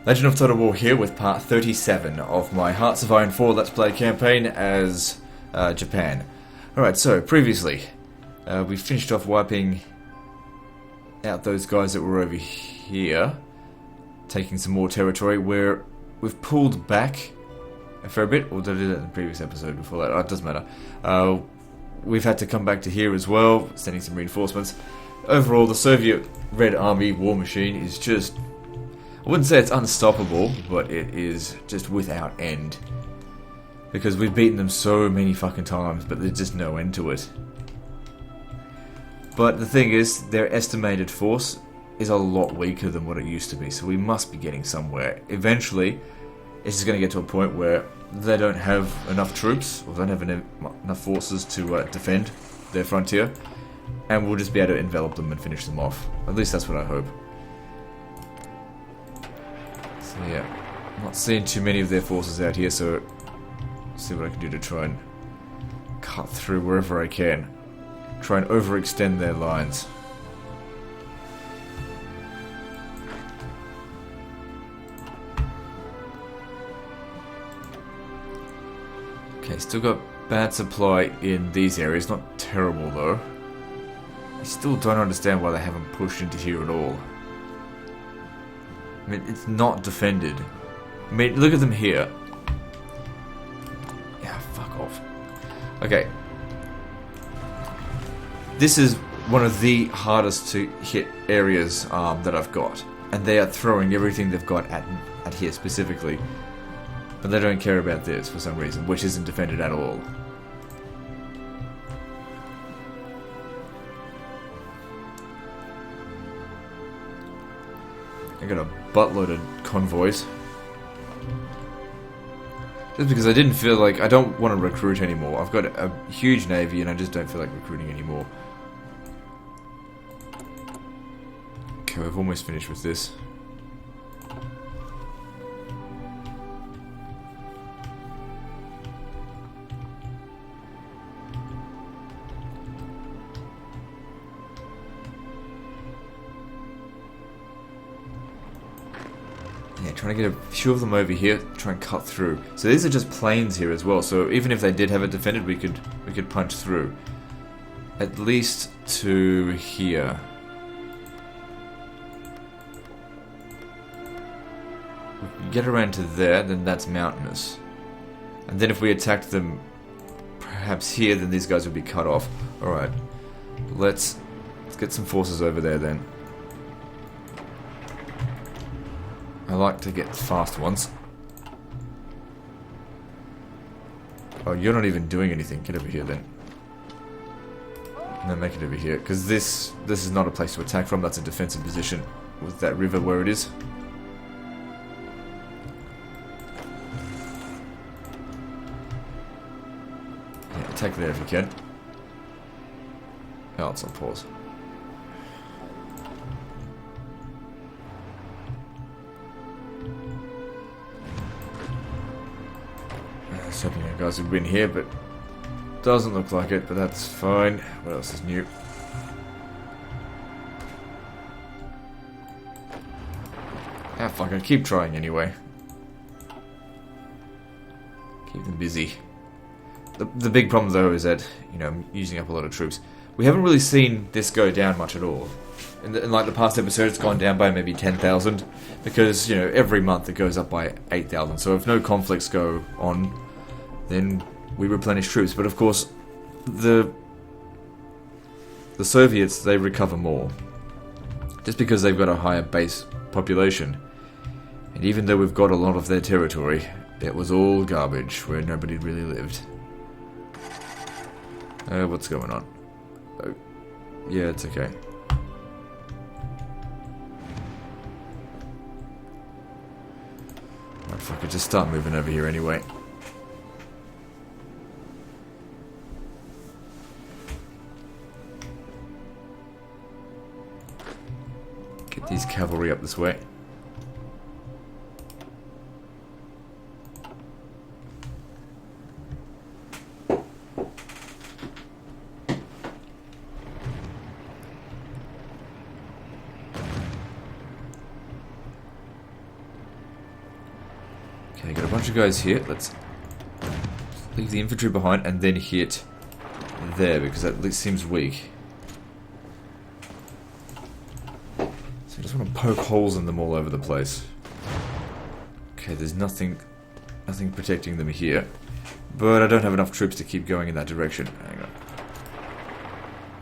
Legend of Total War here with part 37 of my Hearts of Iron 4 Let's Play campaign as Japan. Alright, so previously we finished off wiping out those guys that were over here, taking some more territory where we've pulled back a fair bit, or did I do that in the previous episode before that? Oh, it doesn't matter. We've had to come back to here as well, sending some reinforcements. Overall, the Soviet Red Army war machine is just... I wouldn't say it's unstoppable, but it is just without end. Because we've beaten them so many fucking times, but there's just no end to it. But the thing is, their estimated force is a lot weaker than what it used to be, so we must be getting somewhere. Eventually, it's just going to get to a point where they don't have enough troops, or don't have enough forces to defend their frontier, and we'll just be able to envelop them and finish them off. At least that's what I hope. So yeah, I'm not seeing too many of their forces out here, so I'll see what I can do to try and cut through wherever I can. Try and overextend their lines. Okay, still got bad supply in these areas, not terrible though. I still don't understand why they haven't pushed into here at all. I mean, it's not defended. I mean, look at them here. Yeah, fuck off. Okay. This is one of the hardest to hit areas that I've got. And they are throwing everything they've got at here specifically. But they don't care about this for some reason, which isn't defended at all. I got a buttload of convoys. Just because I didn't feel like... I don't want to recruit anymore. I've got a huge navy and I just don't feel like recruiting anymore. Okay, we've almost finished with this. Yeah, trying to get a few of them over here, try and cut through. So these are just plains here as well, so even if they did have it defended, we could punch through. At least to here. If we get around to there, then that's mountainous. And then if we attacked them perhaps here, then these guys would be cut off. Alright. Let's get some forces over there then. I like to get fast ones. Oh, you're not even doing anything. Get over here then. No, make it over here. Because this is not a place to attack from. That's a defensive position with that river where it is. Yeah, attack there if you can. Oh, it's on pause. I was hoping you guys would win here, but doesn't look like it, but that's fine. What else is new? Ah, fuck it. Keep trying anyway. Keep them busy. The big problem, though, is that, you know, I'm using up a lot of troops. We haven't really seen this go down much at all. In like the past episode, it's gone down by maybe 10,000. Because, you know, every month it goes up by 8,000. So if no conflicts go on, then we replenish troops. But of course, the Soviets, they recover more. Just because they've got a higher base population. And even though we've got a lot of their territory, it was all garbage where nobody really lived. What's going on? Oh, yeah, it's okay. Alright, fuck it, just start moving over here anyway. Get these cavalry up this way. Okay, got a bunch of guys here. Let's leave the infantry behind and then hit there, because that seems weak. So I just want to poke holes in them all over the place. Okay, there's nothing protecting them here. But I don't have enough troops to keep going in that direction. Hang on.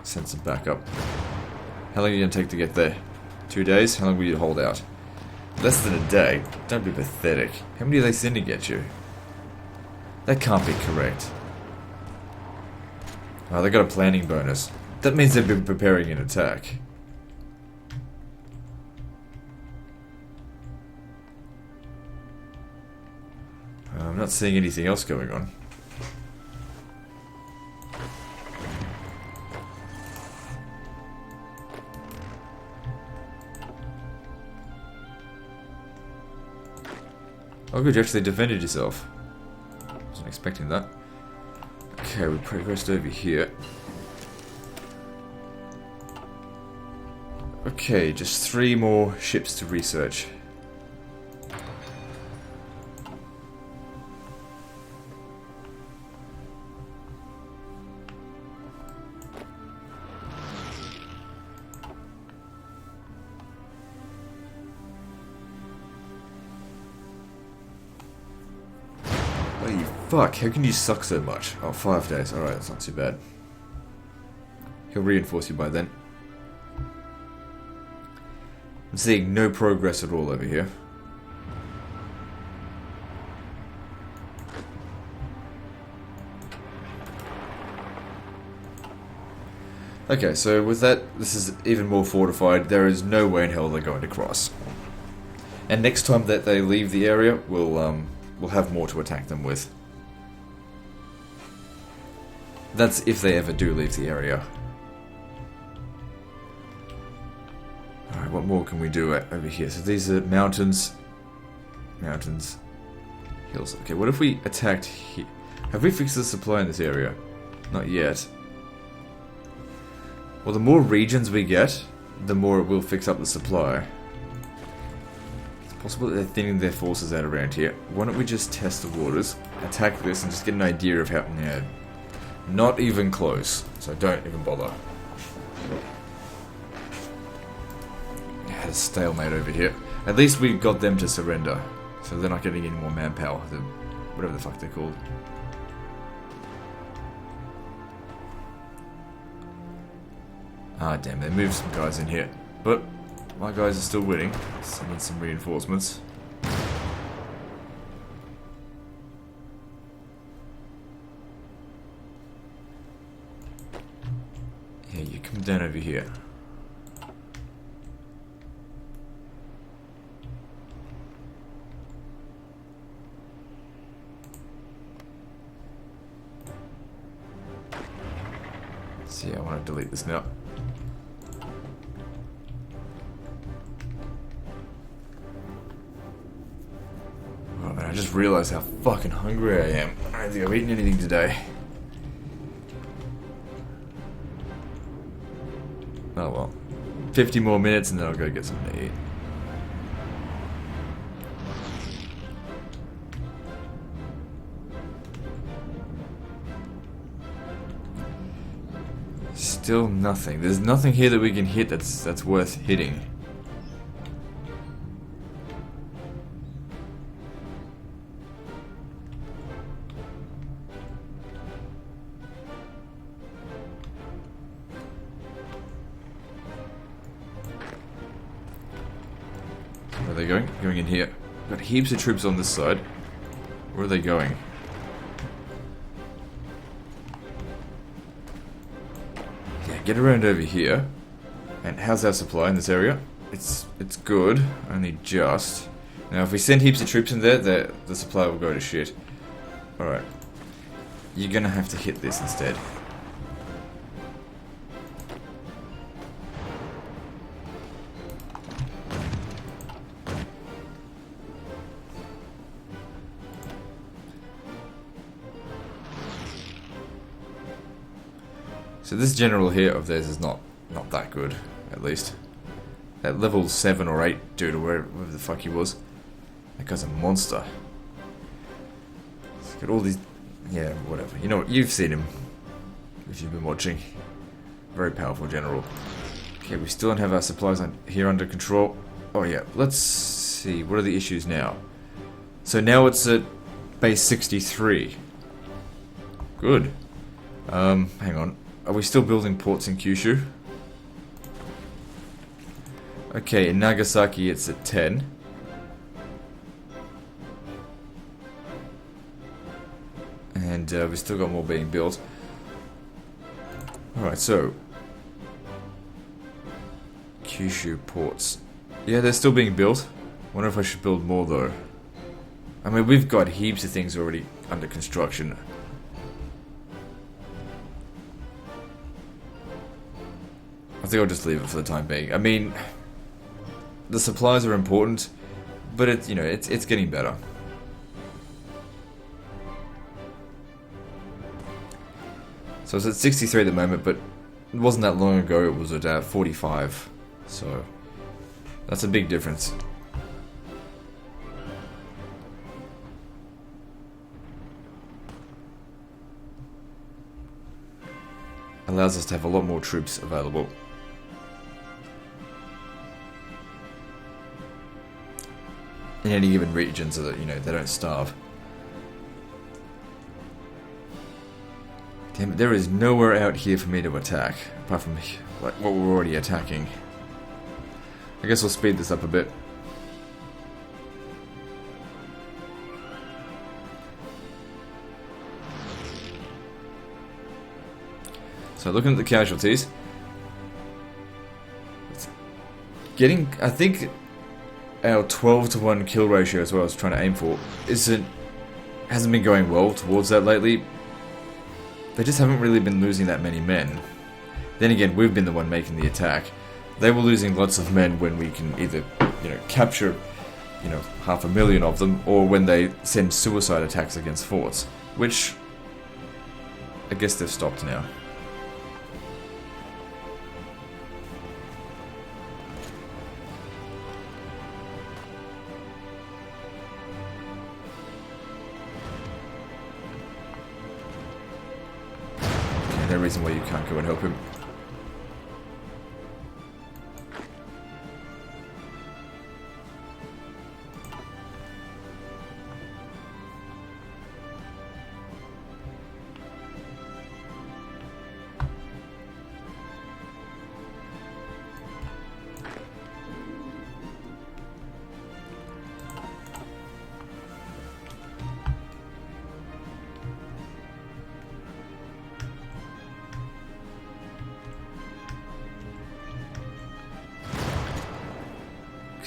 Send some backup. How long are you going to take to get there? 2 days? How long will you hold out? Less than a day? Don't be pathetic. How many are they sending at you? That can't be correct. Oh, they got a planning bonus. That means they've been preparing an attack. I'm not seeing anything else going on. Oh good, you actually defended yourself. Wasn't expecting that. Okay, we progressed over here. Okay, just 3 more ships to research. Holy fuck, how can you suck so much? Oh, 5 days, alright, that's not too bad. He'll reinforce you by then. I'm seeing no progress at all over here. Okay, so with that, this is even more fortified. There is no way in hell they're going to cross. And next time that they leave the area, we'll have more to attack them with. That's if they ever do leave the area. Alright, what more can we do over here? So these are mountains. Mountains. Hills. Okay, what if we attacked here? Have we fixed the supply in this area? Not yet. Well, the more regions we get, the more it will fix up the supply. It's possible that they're thinning their forces out around here. Why don't we just test the waters, attack this, and just get an idea of how... Yeah, not even close, so don't even bother. Yeah, a stalemate over here. At least we got them to surrender, so they're not getting any more manpower, whatever the fuck they're called. Ah, damn, they moved some guys in here. But my guys are still winning. So I need some reinforcements. Yeah, you come down over here. So yeah, I want to delete this now. I just realized how fucking hungry I am. I don't think I've eaten anything today. Oh well. 50 more minutes and then I'll go get something to eat. Still nothing. There's nothing here that we can hit that's worth hitting. Where are they going? Going in here. Got heaps of troops on this side. Where are they going? Yeah, get around over here. And how's our supply in this area? It's good, only just. Now if we send heaps of troops in there, the supply will go to shit. Alright. You're gonna have to hit this instead. So this general here of theirs is not that good, at least. That level 7 or 8 dude, or wherever the fuck he was, that guy's a monster. Got all these... Yeah, whatever. You know what? You've seen him. If you've been watching. Very powerful general. Okay, we still don't have our supplies here under control. Oh yeah, let's see. What are the issues now? So now it's at base 63. Good. Hang on. Are we still building ports in Kyushu? Okay, in Nagasaki it's at 10. And we've still got more being built. Alright, so... Kyushu ports. Yeah, they're still being built. Wonder if I should build more though. I mean, we've got heaps of things already under construction. I think I'll just leave it for the time being. I mean, the supplies are important, but it's, you know, it's getting better. So it's at 63 at the moment, but it wasn't that long ago, it was at 45. So, that's a big difference. Allows us to have a lot more troops available. In any given region so that, you know, they don't starve. Damn it, there is nowhere out here for me to attack, apart from like what we're already attacking. I guess we'll speed this up a bit. So looking at the casualties, it's getting, I think our 12 to 1 kill ratio as well, I was trying to aim for, hasn't been going well towards that lately. They just haven't really been losing that many men. Then again, we've been the one making the attack. They were losing lots of men when we can either, you know, capture, you know, 500,000 of them, or when they send suicide attacks against forts, which I guess they've stopped now. No reason why you can't go and help him.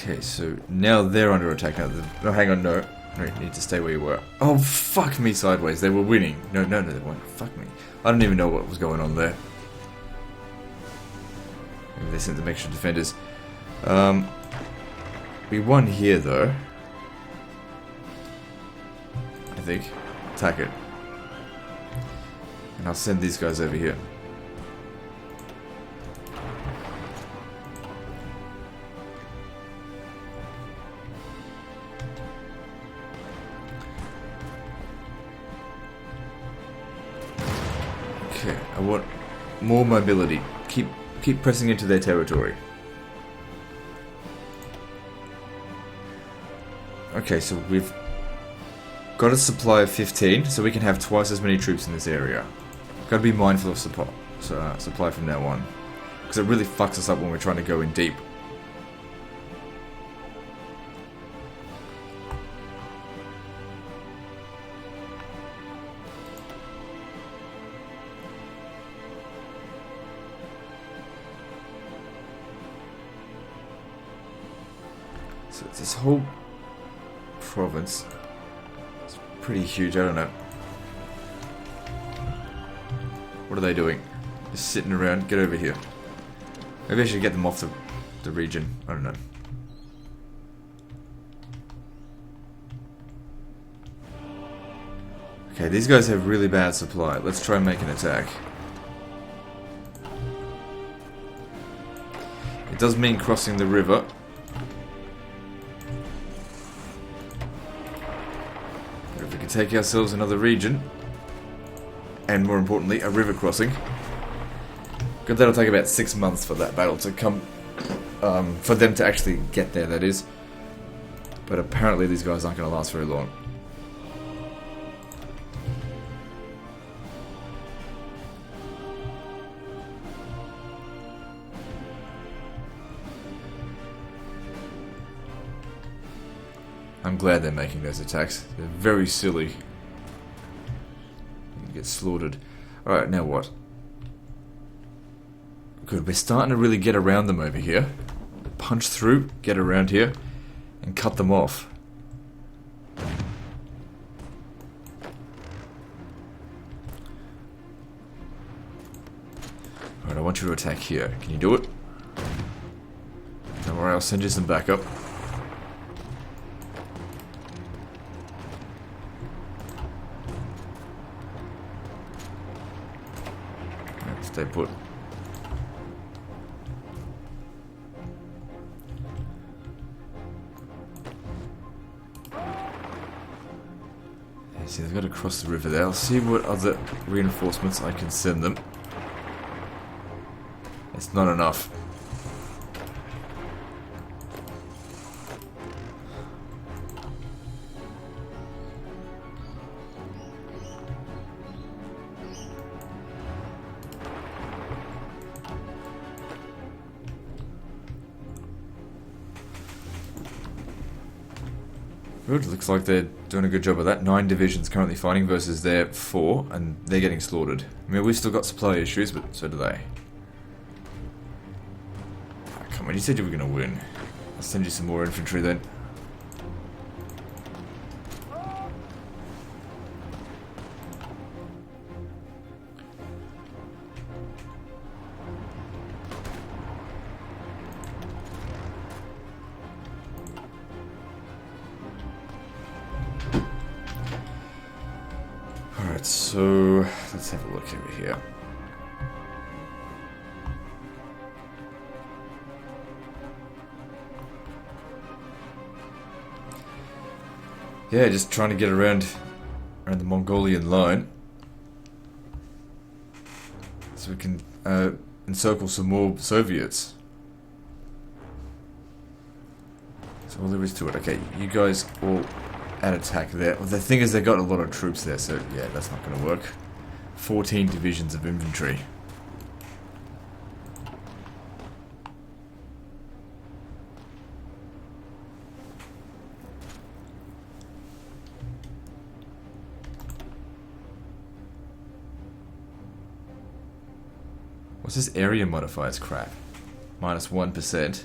Okay, so now they're under attack. No, hang on, no. No, you need to stay where you were. Oh, fuck me sideways. They were winning. No, they weren't. Fuck me. I don't even know what was going on there. Maybe they sent them extra defenders. We won here, though. I think. Attack it. And I'll send these guys over here. Okay, I want more mobility. Keep pressing into their territory. Okay, so we've got a supply of 15, so we can have twice as many troops in this area. Gotta be mindful of supply from now on, because it really fucks us up when we're trying to go in deep. So this whole province is pretty huge, I don't know. What are they doing? Just sitting around, get over here. Maybe I should get them off the region, I don't know. Okay, these guys have really bad supply. Let's try and make an attack. It does mean crossing the river. if we can take ourselves another region, and more importantly, a river crossing. Because that'll take about 6 months for that battle to come, for them to actually get there, that is. But apparently these guys aren't going to last very long. I'm glad they're making those attacks. They're very silly. You get slaughtered. Alright, now what? Good, we're starting to really get around them over here. Punch through, get around here, and cut them off. Alright, I want you to attack here. Can you do it? Don't worry, I'll send you some backup. Stay put. Yeah, see, they've got to cross the river there. I'll see what other reinforcements I can send them. It's not enough. Good, looks like they're doing a good job of that. 9 divisions currently fighting versus their 4, and they're getting slaughtered. I mean, we've still got supply issues, but so do they. Oh, come on, you said you were going to win. I'll send you some more infantry then. Alright, so let's have a look over here. Yeah, just trying to get around the Mongolian line. So we can encircle some more Soviets. So all there is to it. Okay, you guys all at attack there. Well, the thing is, they've got a lot of troops there, so yeah, that's not going to work. 14 divisions of infantry. What's this area modifiers crap? Minus 1%.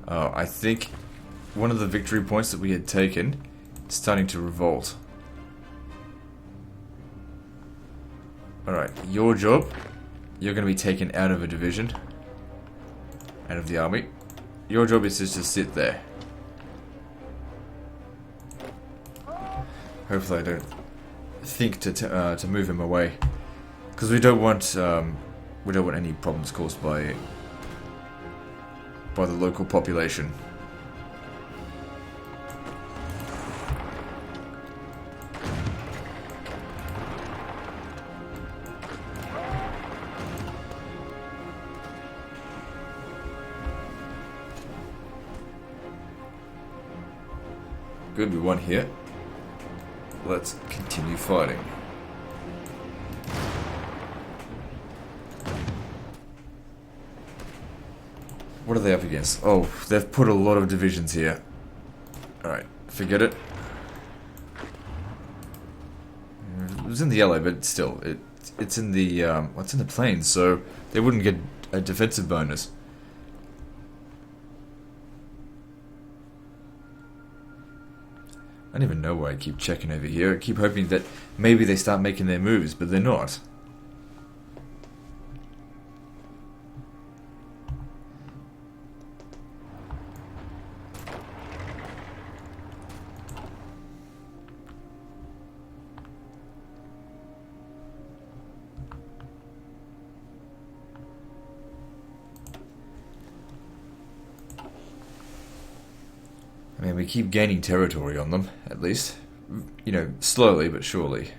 Oh, I think one of the victory points that we had taken is starting to revolt. Alright, your job, you're going to be taken out of a division, out of the army. Your job is just to sit there. Hopefully I don't think to move him away, because we don't want any problems caused by the local population. Good, we won here. Let's continue fighting. What are they up against? Oh, they've put a lot of divisions here. Alright, forget it. It was in the yellow, but still, it's in the it's in the plains, so they wouldn't get a defensive bonus. I don't even know why I keep checking over here. I keep hoping that maybe they start making their moves, but they're not. I mean, we keep gaining territory on them, at least. You know, slowly but surely.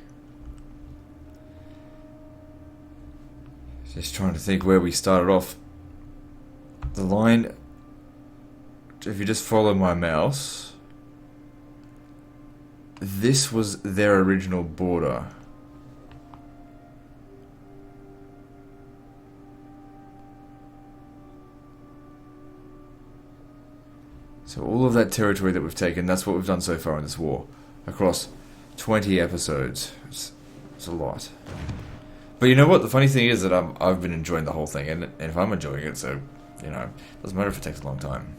Just trying to think where we started off. The line, if you just follow my mouse, this was their original border. So all of that territory that we've taken, that's what we've done so far in this war. Across 20 episodes. It's a lot. But you know what? The funny thing is that I've been enjoying the whole thing. And if I'm enjoying it, so, you know, it doesn't matter if it takes a long time.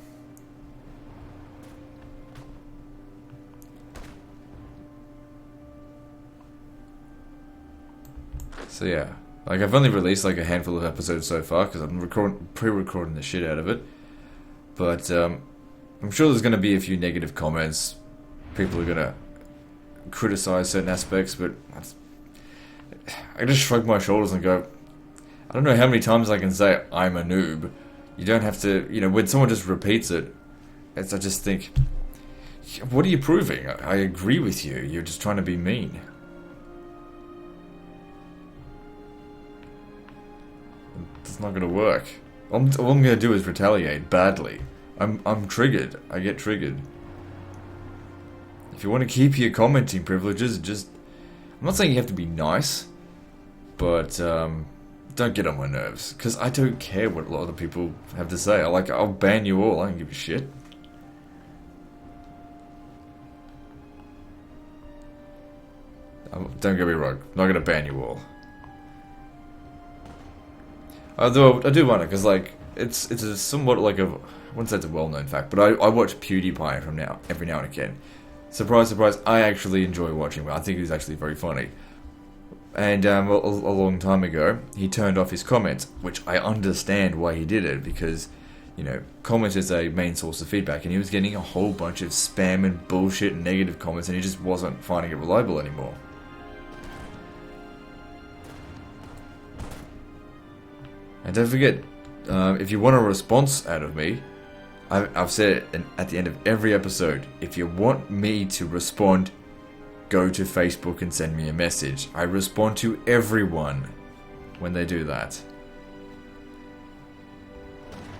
So yeah. Like, I've only released like a handful of episodes so far, because I'm pre-recording the shit out of it. But, I'm sure there's going to be a few negative comments. People are going to criticize certain aspects, but I just shrug my shoulders and go, I don't know how many times I can say I'm a noob. You don't have to, you know, when someone just repeats it, I just think, what are you proving? I agree with you. You're just trying to be mean. It's not going to work. All I'm going to do is retaliate badly. I'm triggered. I get triggered. If you want to keep your commenting privileges, just... I'm not saying you have to be nice, but don't get on my nerves. Because I don't care what a lot of people have to say. I'll ban you all. I don't give a shit. Don't get me wrong. I'm not going to ban you all. Although I do wonder, because like, it's a somewhat like a... I wouldn't say it's a well-known fact, but I watch PewDiePie every now and again. Surprise, surprise, I actually enjoy watching him. I think he's actually very funny. And a long time ago, he turned off his comments, which I understand why he did it, because, you know, comments is a main source of feedback, and he was getting a whole bunch of spam and bullshit and negative comments, and he just wasn't finding it reliable anymore. And don't forget, if you want a response out of me, I've said it at the end of every episode, if you want me to respond, go to Facebook and send me a message. I respond to everyone when they do that.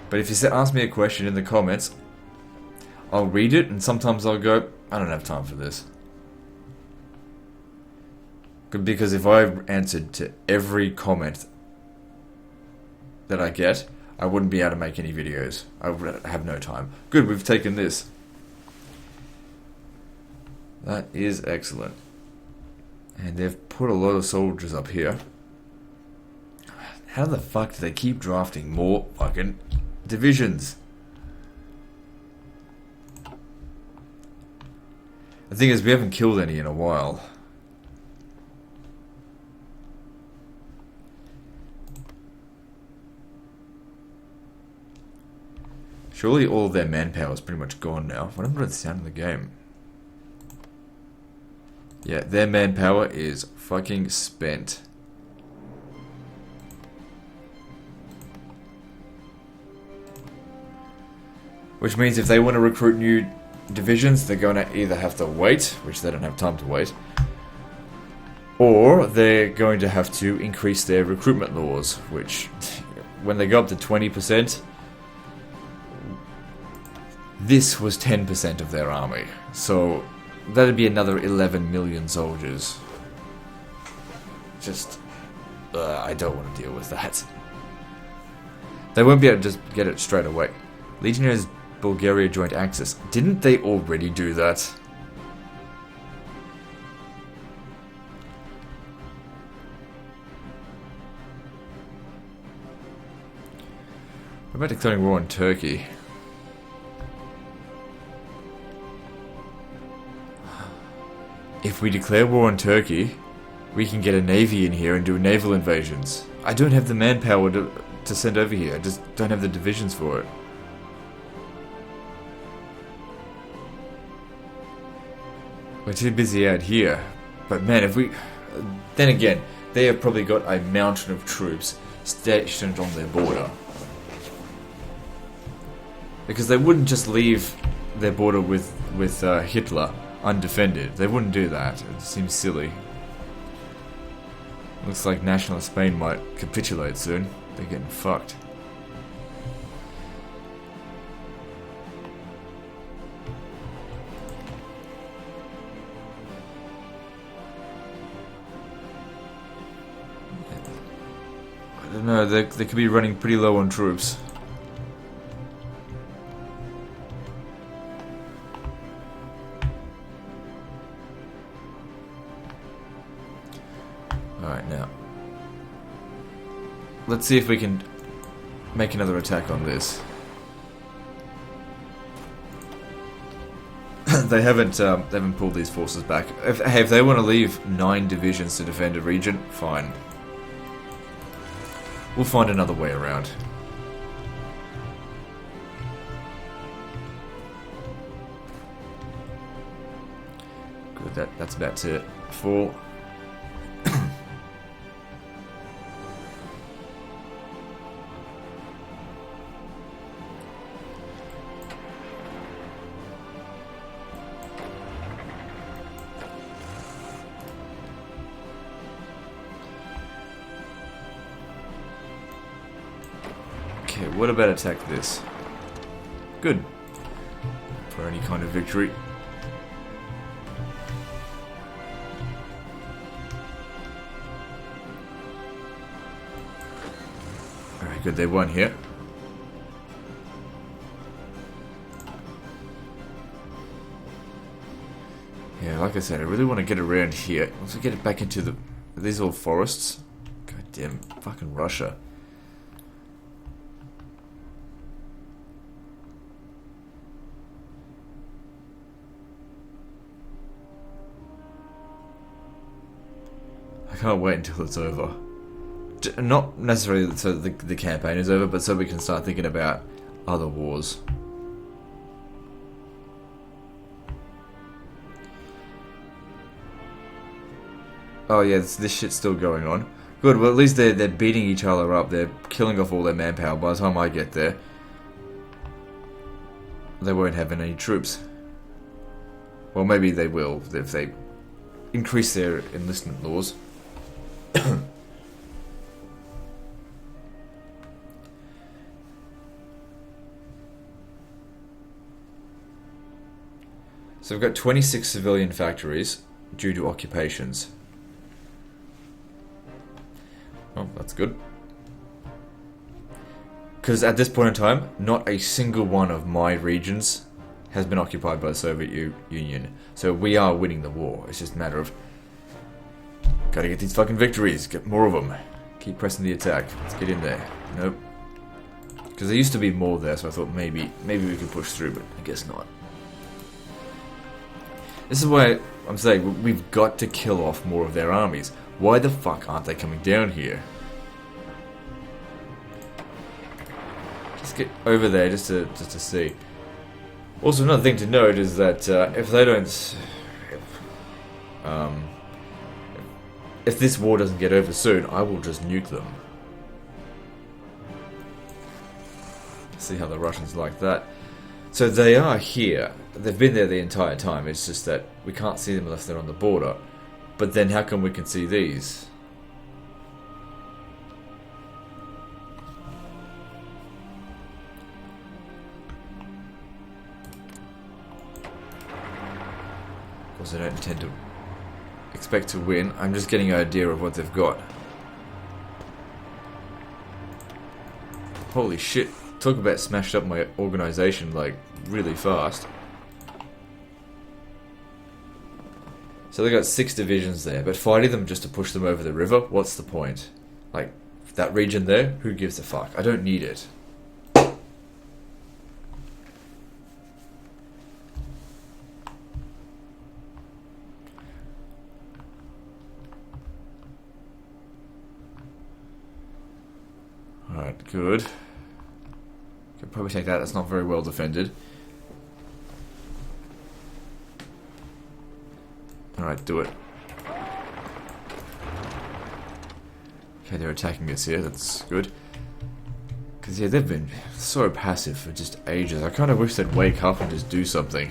But if you ask me a question in the comments, I'll read it, and sometimes I'll go, I don't have time for this. Because if I answered to every comment that I get, I wouldn't be able to make any videos. I would have no time. Good, we've taken this. That is excellent. And they've put a lot of soldiers up here. How the fuck do they keep drafting more fucking divisions? The thing is, we haven't killed any in a while. Surely all of their manpower is pretty much gone now. I wonder what the sound of the game. Yeah, their manpower is fucking spent. Which means if they want to recruit new divisions, they're going to either have to wait, which they don't have time to wait, or they're going to have to increase their recruitment laws, which, when they go up to 20%, this was 10% of their army. So that'd be another 11 million soldiers. Just, I don't want to deal with that. They won't be able to just get it straight away. Legionnaires Bulgaria joined Axis. Didn't they already do that? What about declaring war on Turkey? If we declare war on Turkey, we can get a navy in here and do naval invasions. I don't have the manpower to send over here. I just don't have the divisions for it. We're too busy out here. But man, if we... Then again, they have probably got a mountain of troops stationed on their border. Because they wouldn't just leave their border with Hitler undefended. They wouldn't do that. It seems silly. Looks like nationalist Spain might capitulate soon. They're getting fucked. I don't know, they could be running pretty low on troops. Alright, now. Let's see if we can make another attack on this. They haven't pulled these forces back. If they want to leave 9 divisions to defend a region, fine. We'll find another way around. Good, that's about to fall. Okay, what about attack this? Good. For any kind of victory. Alright, good, they won here. Yeah, like I said, I really want to get around here. Once we get it back into the... Are these all forests? God damn, fucking Russia. I can't wait until it's over. Not necessarily so the campaign is over, but so we can start thinking about other wars. Oh yeah, this shit's still going on. Good, well at least they're beating each other up. They're killing off all their manpower. By the time I get there, they won't have any troops. Well, maybe they will if they increase their enlistment laws. So we've got 26 civilian factories due to occupations. Oh, that's good. Because at this point in time, not a single one of my regions has been occupied by the Soviet Union. So we are winning the war. It's just a matter of... Gotta get these fucking victories. Get more of them. Keep pressing the attack. Let's get in there. Nope. Because there used to be more there, so I thought maybe we could push through, but I guess not. This is why I'm saying we've got to kill off more of their armies. Why the fuck aren't they coming down here? Just get over there just to see. Also, another thing to note is that if they don't... If this war doesn't get over soon, I will just nuke them. See how the Russians like that. So they are here. They've been there the entire time. It's just that we can't see them unless they're on the border. But then how come we can see these? Of course, I don't intend to expect to win. I'm just getting an idea of what they've got. Holy shit. Talk about smashed up my organization like really fast. So they got 6 divisions there, but fighting them just to push them over the river, what's the point? Like, that region there, who gives a fuck? I don't need it. Alright, good. Could probably take that, that's not very well defended. Alright, do it. Okay, they're attacking us here, that's good. Because, yeah, they've been so passive for just ages. I kind of wish they'd wake up and just do something.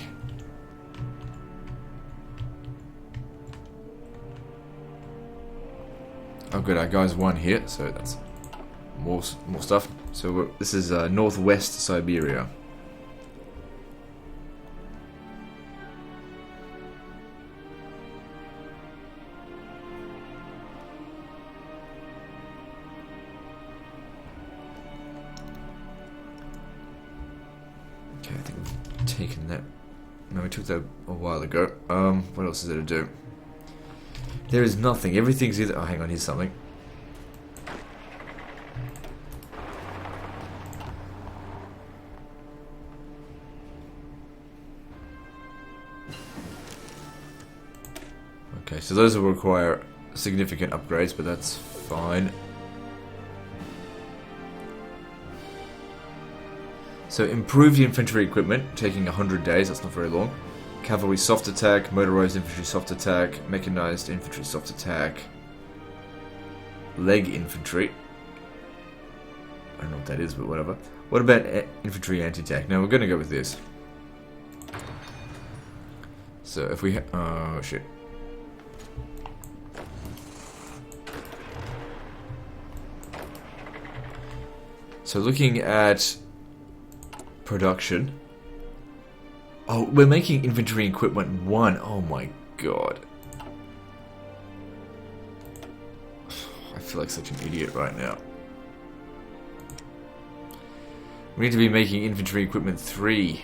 Oh, good, our guys won here, so that's more stuff. So this is northwest Siberia. Okay, I think we've taken that. No, we took that a while ago. What else is there to do? There is nothing. Everything's either... Oh, hang on, here's something. Okay, so those will require significant upgrades, but that's fine. So, improved infantry equipment, taking 100 days, that's not very long. Cavalry soft attack, motorized infantry soft attack, mechanized infantry soft attack, leg infantry. I don't know what that is, but whatever. What about infantry anti-attack? Now, we're going to go with this. So, if we... oh, shit. So, looking at production. Oh, we're making infantry equipment 1. Oh my god. I feel like such an idiot right now. We need to be making infantry equipment 3.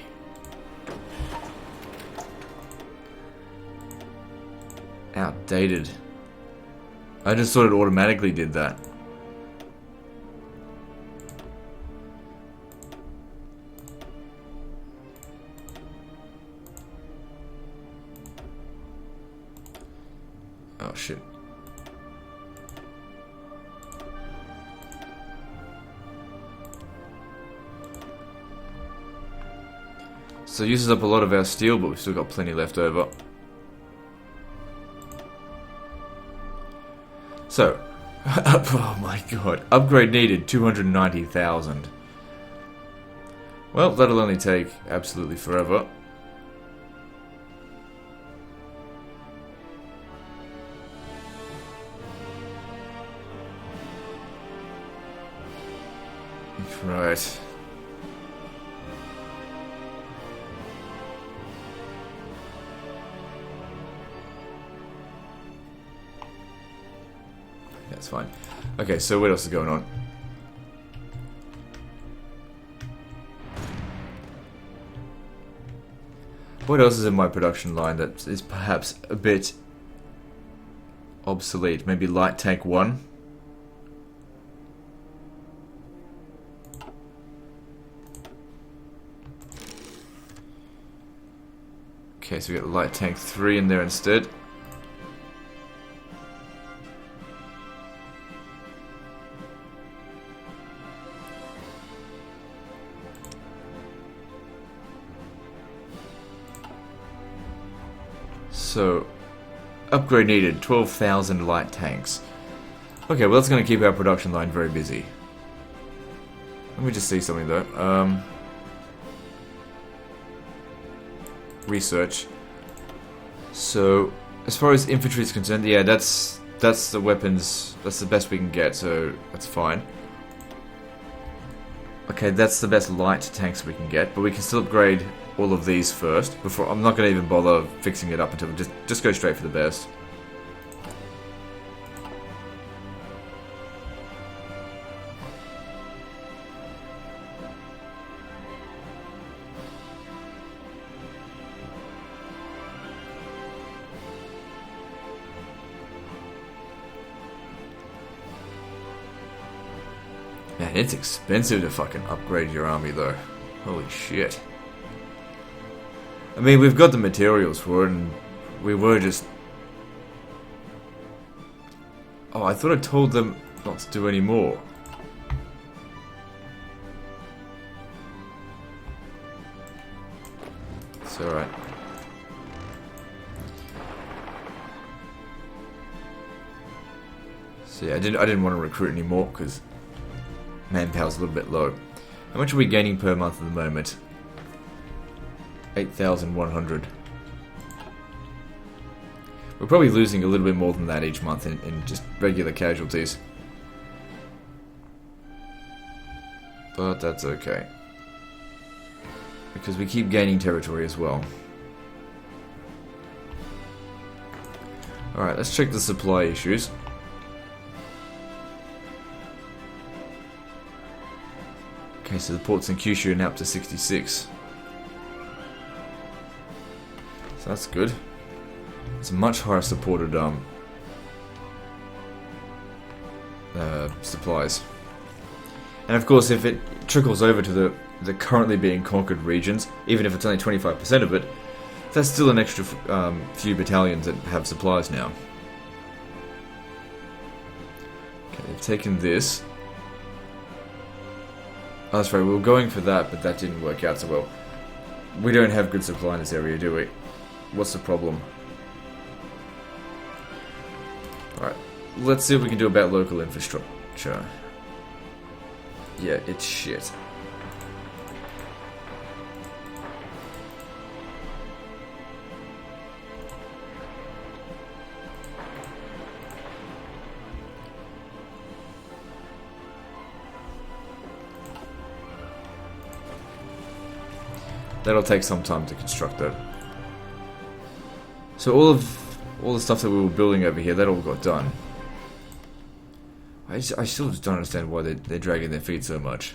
Outdated. I just thought it automatically did that. Oh shit. So it uses up a lot of our steel, but we've still got plenty left over. So, oh my god, upgrade needed 290,000. Well, that'll only take absolutely forever. Right. That's fine. Okay, so what else is going on? What else is in my production line that is perhaps a bit obsolete? Maybe light tank 1? Okay, so we got light tank 3 in there instead. So, upgrade needed, 12,000 light tanks. Okay, well that's going to keep our production line very busy. Let me just see something though. Research. So, as far as infantry is concerned, yeah, that's the weapons, that's the best we can get, so that's fine. Okay, that's the best light tanks we can get, but we can still upgrade all of these first. Before I'm not going to even bother fixing it up until just go straight for the best. Man, it's expensive to fucking upgrade your army though. Holy shit. I mean, we've got the materials for it, and we were just... Oh, I thought I told them not to do any more. It's alright. So yeah, I didn't want to recruit anymore, because manpower's a little bit low. How much are we gaining per month at the moment? 8,100. We're probably losing a little bit more than that each month in just regular casualties. But that's okay. Because we keep gaining territory as well. Alright, let's check the supply issues. Okay, so the ports in Kyushu are now up to 66. So that's good. It's a much higher supported supplies. And of course, if it trickles over to the currently being conquered regions, even if it's only 25% of it, that's still an extra few battalions that have supplies now. Okay, they've taken this. Oh, that's right, we were going for that, but that didn't work out so well. We don't have good supply in this area, do we? What's the problem? Alright, let's see what we can do about local infrastructure. Yeah, it's shit. That'll take some time to construct that. So all the stuff that we were building over here, that all got done. I still just don't understand why they're dragging their feet so much.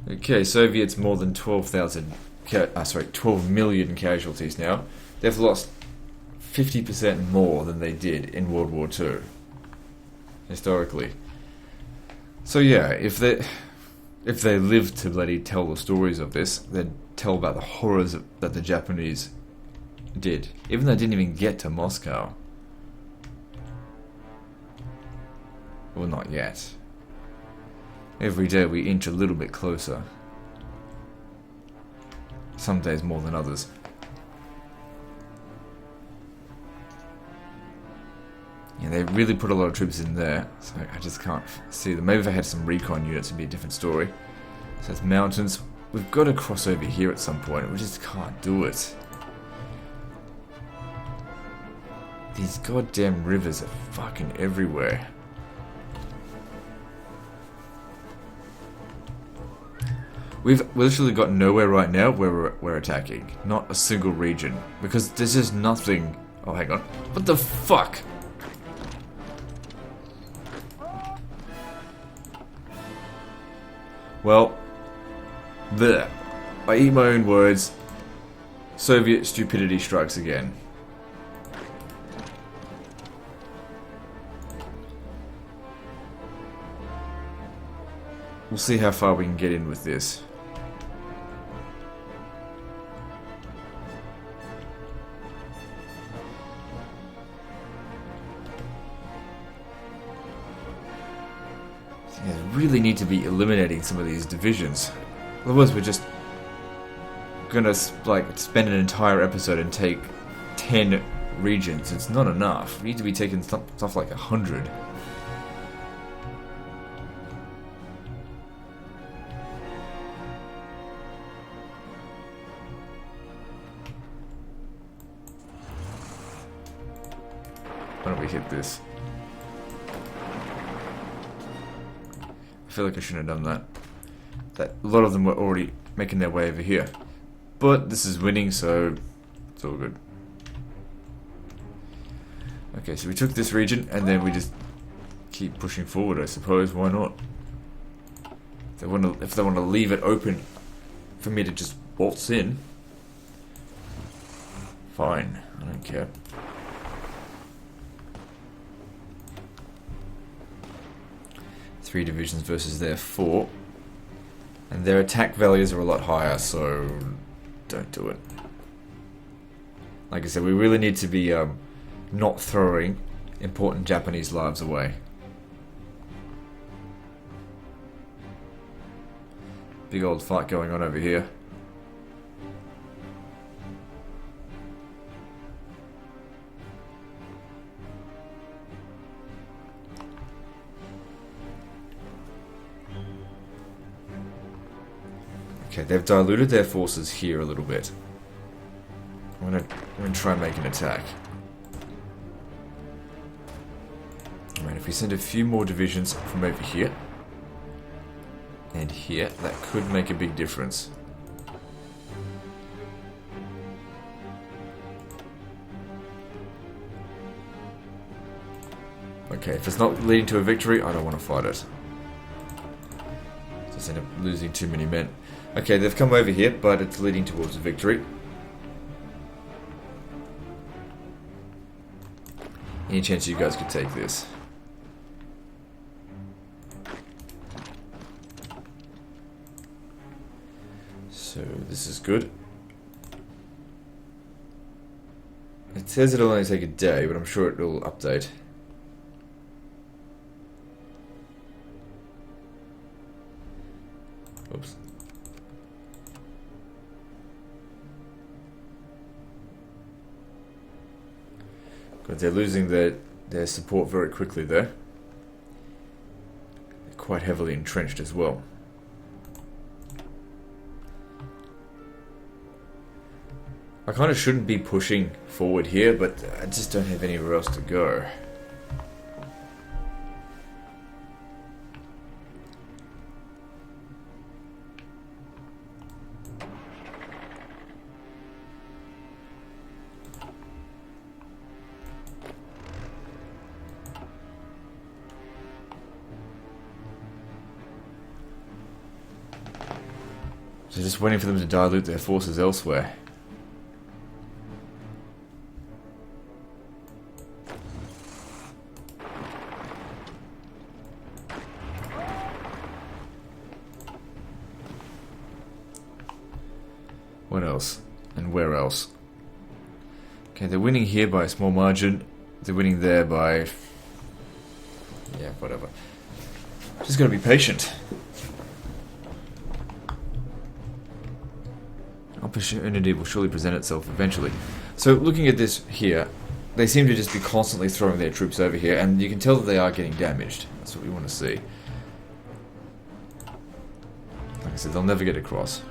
Okay, Soviets more than 12 million casualties now. They've lost 50% more than they did in World War II. Historically. So yeah, if they lived to bloody tell the stories of this, they'd tell about the horrors that the Japanese did. Even though they didn't even get to Moscow. Well, not yet. Every day we inch a little bit closer. Some days more than others. Yeah, they really put a lot of troops in there, so I just can't see them. Maybe if I had some recon units, it'd be a different story. So that's mountains. We've got to cross over here at some point. We just can't do it. These goddamn rivers are fucking everywhere. We've literally got nowhere right now where we're attacking. Not a single region. Because there's just nothing... Oh, hang on. What the fuck? Well, there. I eat my own words. Soviet stupidity strikes again. We'll see how far we can get in with this. Yeah, really need to be eliminating some of these divisions. Otherwise we're just gonna like spend an entire episode and take 10 regions. It's not enough. We need to be taking stuff like 100. Why don't we hit this? I feel like I shouldn't have done that. A lot of them were already making their way over here. But this is winning, so it's all good. Okay, so we took this region, and then we just keep pushing forward, I suppose. Why not? If they want to leave it open for me to just waltz in, fine. I don't care. Three divisions versus their 4. And their attack values are a lot higher, so don't do it. Like I said, we really need to be not throwing important Japanese lives away. Big old fight going on over here. Okay, they've diluted their forces here a little bit. I'm gonna try and make an attack. Alright, if we send a few more divisions from over here and here, that could make a big difference. Okay, if it's not leading to a victory, I don't want to fight it. Just end up losing too many men. Okay, they've come over here, but it's leading towards a victory. Any chance you guys could take this? So, this is good. It says it'll only take a day, but I'm sure it'll update. Oops. But they're losing their support very quickly there. They're quite heavily entrenched as well. I kind of shouldn't be pushing forward here, but I just don't have anywhere else to go. So just waiting for them to dilute their forces elsewhere. What else? And where else? Okay, they're winning here by a small margin. They're winning there by... yeah, whatever. Just gotta be patient. Opportunity will surely present itself eventually. So, looking at this here, they seem to just be constantly throwing their troops over here, and you can tell that they are getting damaged. That's what we want to see. Like I said, they'll never get across.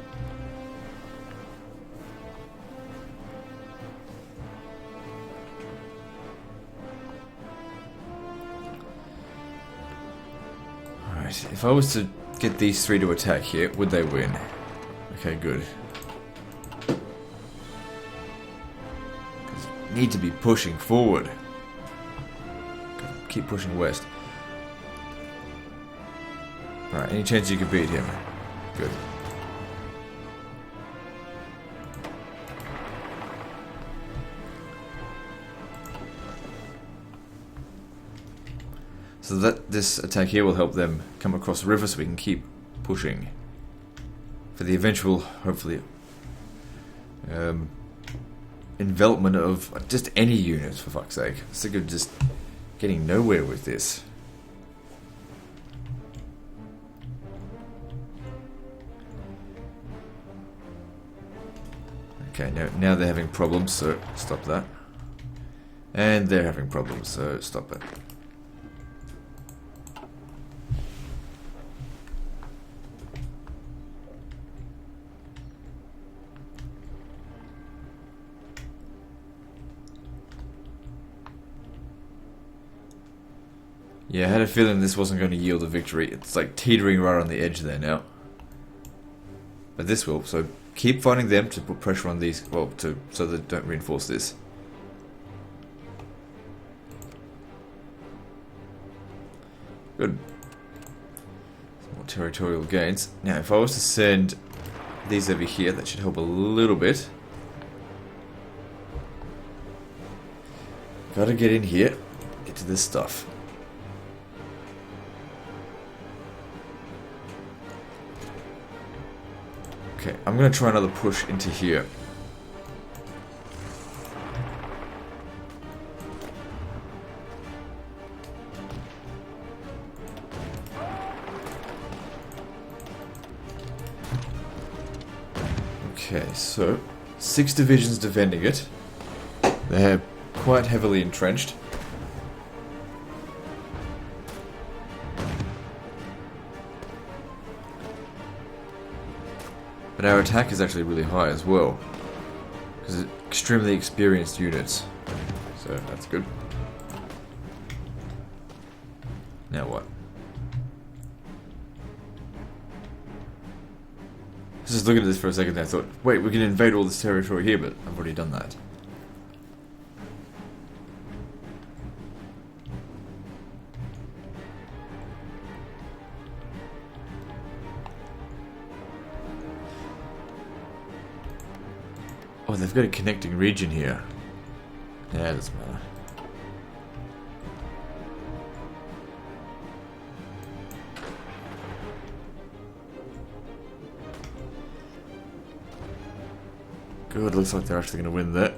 Alright, if I was to get these three to attack here, would they win? Okay, good. Need to be pushing forward. Keep pushing west. Alright, any chance you could beat him? Good. So that this attack here will help them come across the river so we can keep pushing. For the eventual, hopefully, envelopment of just any unit, for fuck's sake. I'm sick of just getting nowhere with this. Okay, now they're having problems, so stop that. And they're having problems, so stop it. Yeah, I had a feeling this wasn't going to yield a victory. It's like teetering right on the edge there now. But this will, so keep fighting them to put pressure on these, well, so they don't reinforce this. Good. Some more territorial gains. Now, if I was to send these over here, that should help a little bit. Gotta get in here, get to this stuff. Okay, I'm going to try another push into here. Okay, so 6 divisions defending it. They're quite heavily entrenched. But our attack is actually really high as well. Because it's extremely experienced units. So that's good. Now what? I was just looking at this for a second and I thought, wait, we can invade all this territory here, but I've already done that. Oh, they've got a connecting region here. Yeah, it doesn't matter. Good, looks like they're actually going to win that.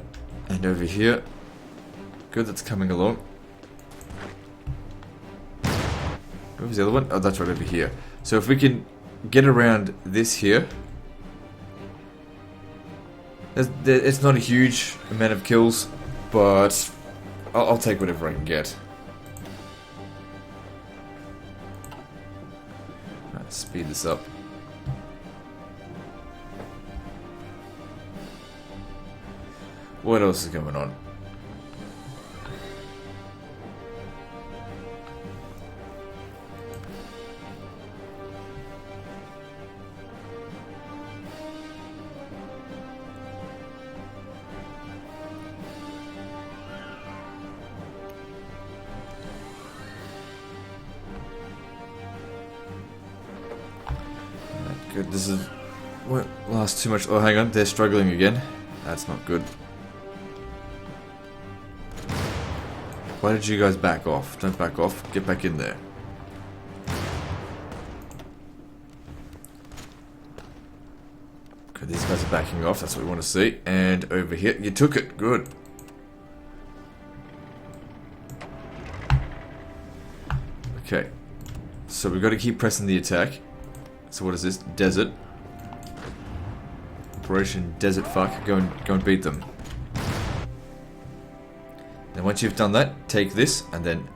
And over here. Good, that's coming along. Where was the other one? Oh, that's right over here. So if we can get around this here. It's not a huge amount of kills, but I'll take whatever I can get. Let's speed this up. What else is going on? Good, this is... won't last too much. Oh, hang on, they're struggling again. That's not good. Why did you guys back off? Don't back off, get back in there. Good, these guys are backing off, that's what we want to see. And over here, you took it, good. Okay, so we've got to keep pressing the attack. So what is this? Desert. Operation Desert Fuck. Go and beat them. Then once you've done that, take this, and then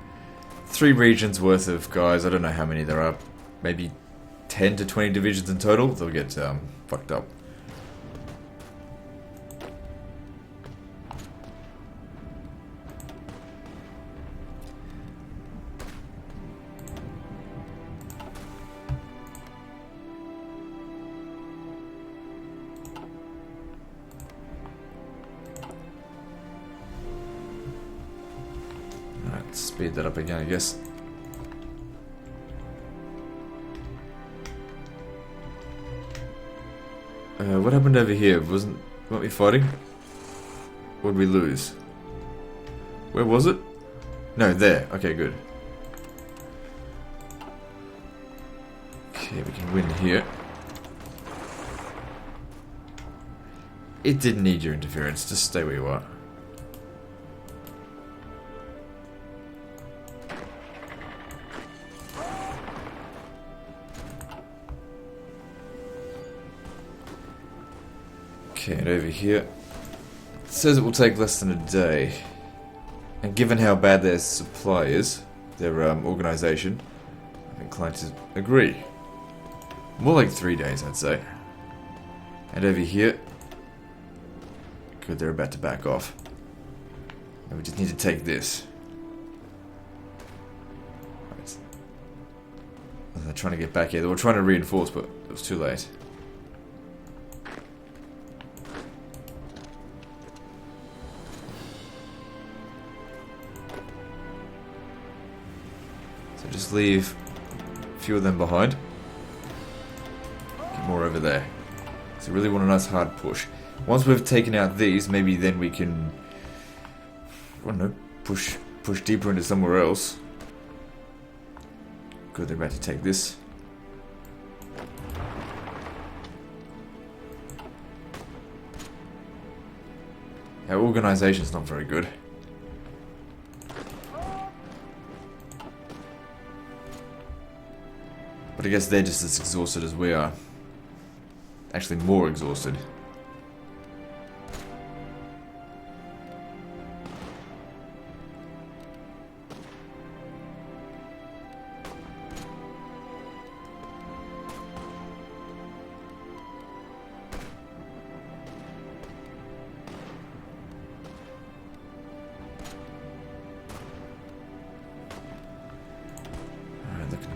3 regions worth of guys, I don't know how many there are, maybe 10 to 20 divisions in total, they'll get fucked up. Speed that up again, I guess. What happened over here? Weren't we fighting? Or did we lose? Where was it? No, there. Okay, good. Okay, we can win here. It didn't need your interference. Just stay where you are. Okay, and over here, it says it will take less than a day. And given how bad their supply is, their organisation, I'm inclined to agree. More like 3 days, I'd say. And over here, good, they're about to back off. And we just need to take this. Right. They're trying to get back here. They were trying to reinforce, but it was too late. Just leave a few of them behind. Get more over there. So really want a nice hard push. Once we've taken out these, maybe then we can, I don't know, push deeper into somewhere else. Good, they're about to take this. Our organization's not very good. But I guess they're just as exhausted as we are. Actually, more exhausted.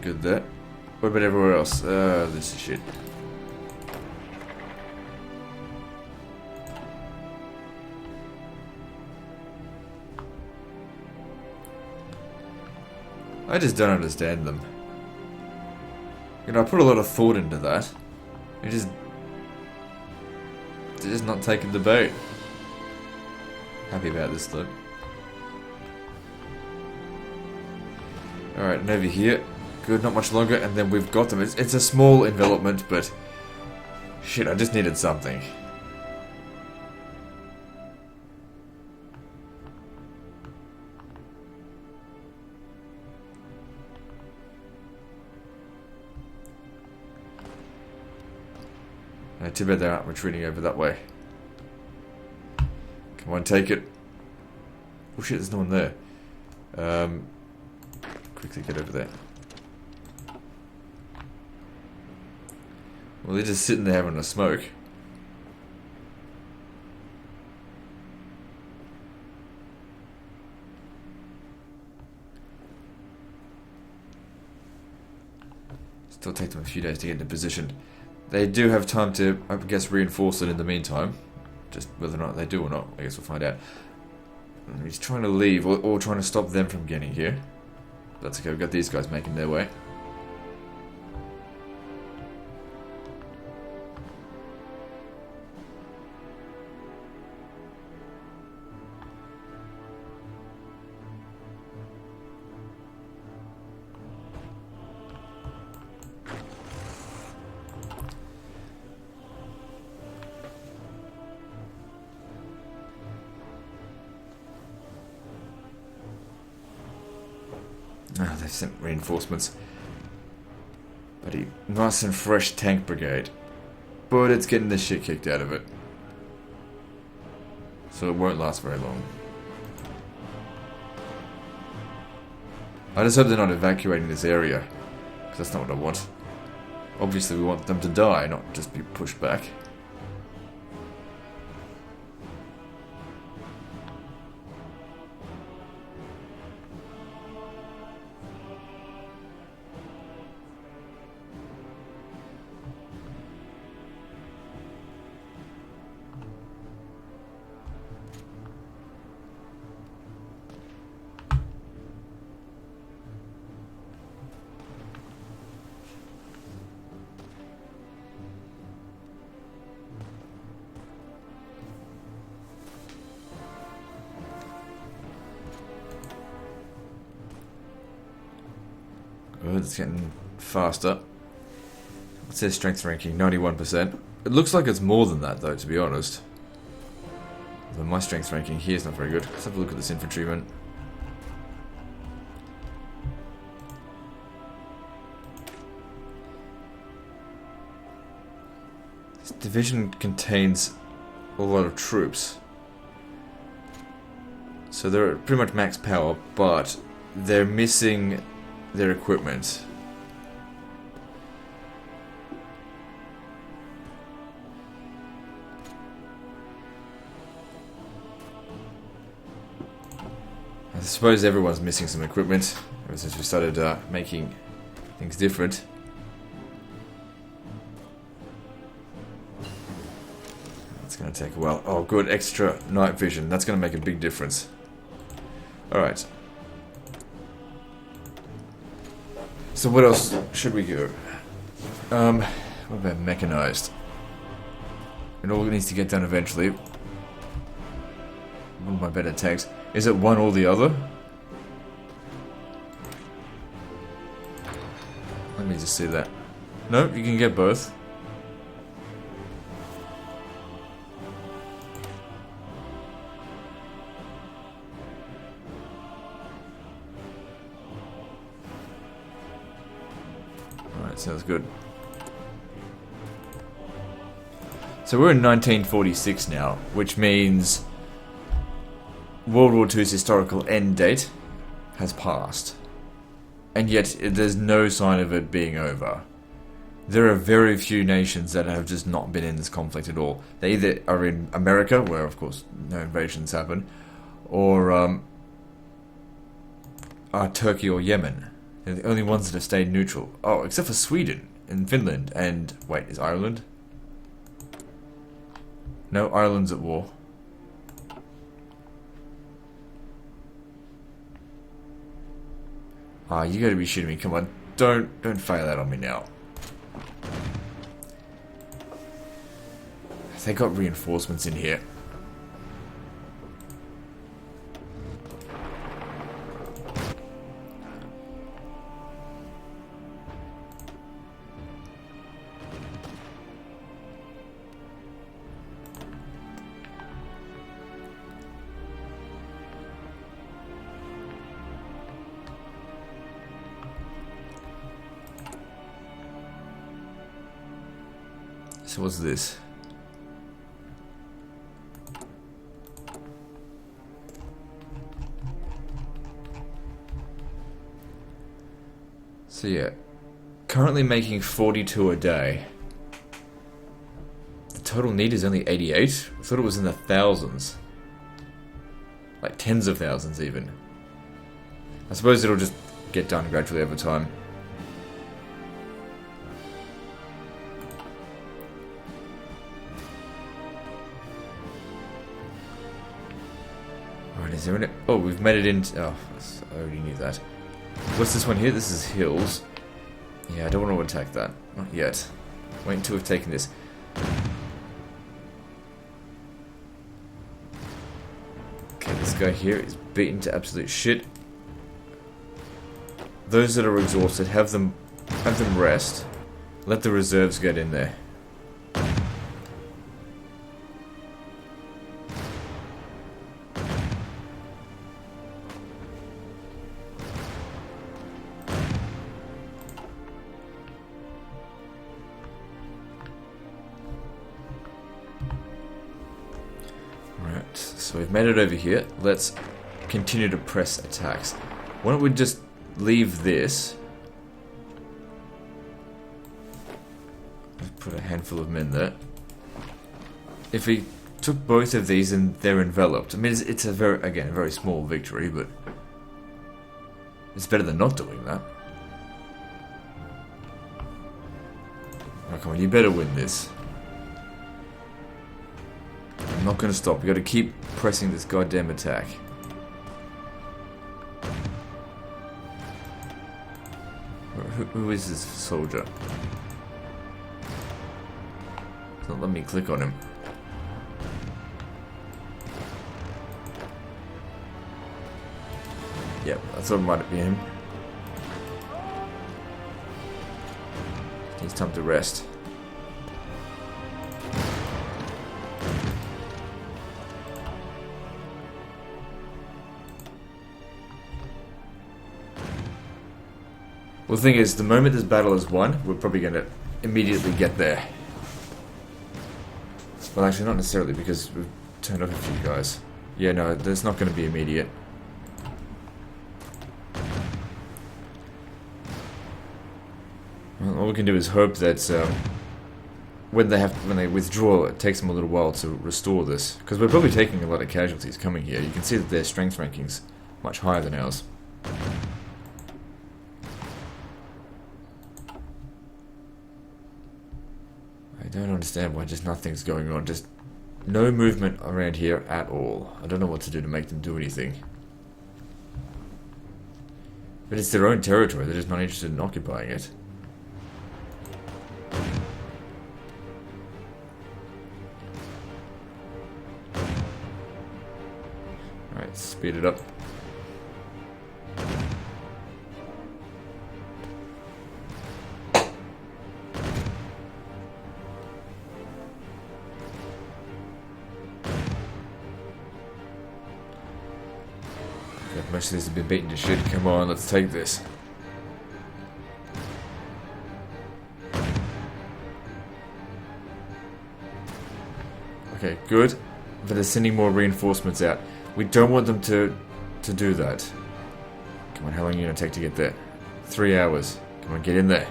good there. What about everywhere else? This is shit. I just don't understand them. You know, I put a lot of thought into that. They're just not taking the bait. Happy about this though. Alright, and over here. Good, not much longer, and then we've got them. It's a small envelopment, but shit, I just needed something. Too bad they aren't retreating over that way. Come on, take it. Oh shit, there's no one there. Quickly get over there. Well, they're just sitting there having a smoke. Still take them a few days to get into position. They do have time to, I guess, reinforce it in the meantime. Just whether or not they do or not, I guess we'll find out. He's trying to leave, or trying to stop them from getting here. That's okay, we've got these guys making their way. Ah, they've sent reinforcements. Bloody nice and fresh tank brigade. But it's getting the shit kicked out of it. So it won't last very long. I just hope they're not evacuating this area. Because that's not what I want. Obviously we want them to die, not just be pushed back. Good, it's getting faster. What's their strength ranking? 91%. It looks like it's more than that though, to be honest. Although my strength ranking here is not very good. Let's have a look at this infantryman. This division contains a lot of troops. So they're pretty much max power, but they're missing their equipment. I suppose everyone's missing some equipment ever since we started making things different. It's going to take a while. Oh good, extra night vision. That's going to make a big difference. Alright. So what else should we go? What about mechanized? It all needs to get done eventually. One of my better tanks. Is it one or the other? Let me just see that. No, you can get both. Sounds good. So we're in 1946 now, which means World War II's historical end date has passed. And yet there's no sign of it being over. There are very few nations that have just not been in this conflict at all. They either are in America, where of course no invasions happen, or are Turkey or Yemen. They're the only ones that have stayed neutral. Oh, except for Sweden and Finland and... Wait, is Ireland? No, Ireland's at war. Ah, you gotta be shitting me. Come on. Don't fail that on me now. They got reinforcements in here. So what's this? So yeah, currently making 42 a day. The total need is only 88? I thought it was in the thousands. Like tens of thousands even. I suppose it'll just get done gradually over time. Alright, is there any... Oh, we've made it into... Oh, I already knew that. What's this one here? This is hills. Yeah, I don't want to attack that. Not yet. Wait until we've taken this. Okay, this guy here is beaten to absolute shit. Those that are exhausted, have them rest. Let the reserves get in there. So we've made it over here. Let's continue to press attacks. Why don't we just leave this? Let's put a handful of men there. If we took both of these and they're enveloped, I mean, it's a very small victory, but it's better than not doing that. Oh, come on, you better win this. I'm not going to stop. We got to keep pressing this goddamn attack. Who is this soldier? It's not letting me click on him. Yep, I thought it might be him. It's time to rest. Well, the thing is, the moment this battle is won, we're probably going to immediately get there. Well, actually, not necessarily, because we've turned off a few guys. Yeah, no, that's not going to be immediate. Well, all we can do is hope that when they withdraw, it takes them a little while to restore this. Because we're probably taking a lot of casualties coming here. You can see that their strength ranking's much higher than ours. I don't understand why just nothing's going on. Just no movement around here at all. I don't know what to do to make them do anything. But it's their own territory. They're just not interested in occupying it. Alright, speed it up. Most of these have been beaten to shit. Come on, let's take this. Okay, good. But they're sending more reinforcements out. We don't want them to do that. Come on, how long are you going to take to get there? 3 hours. Come on, get in there.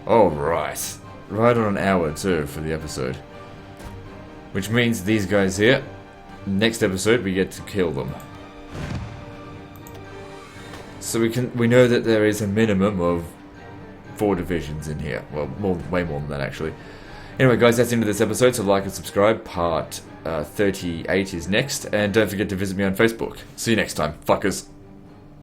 Alright. Right on an hour too for the episode. Which means these guys here next episode we get to kill them. So we know that there is a minimum of 4 divisions in here. Well, way more than that actually. Anyway, guys, that's the end of this episode. So like and subscribe. Part 38 is next, and don't forget to visit me on Facebook. See you next time, fuckers.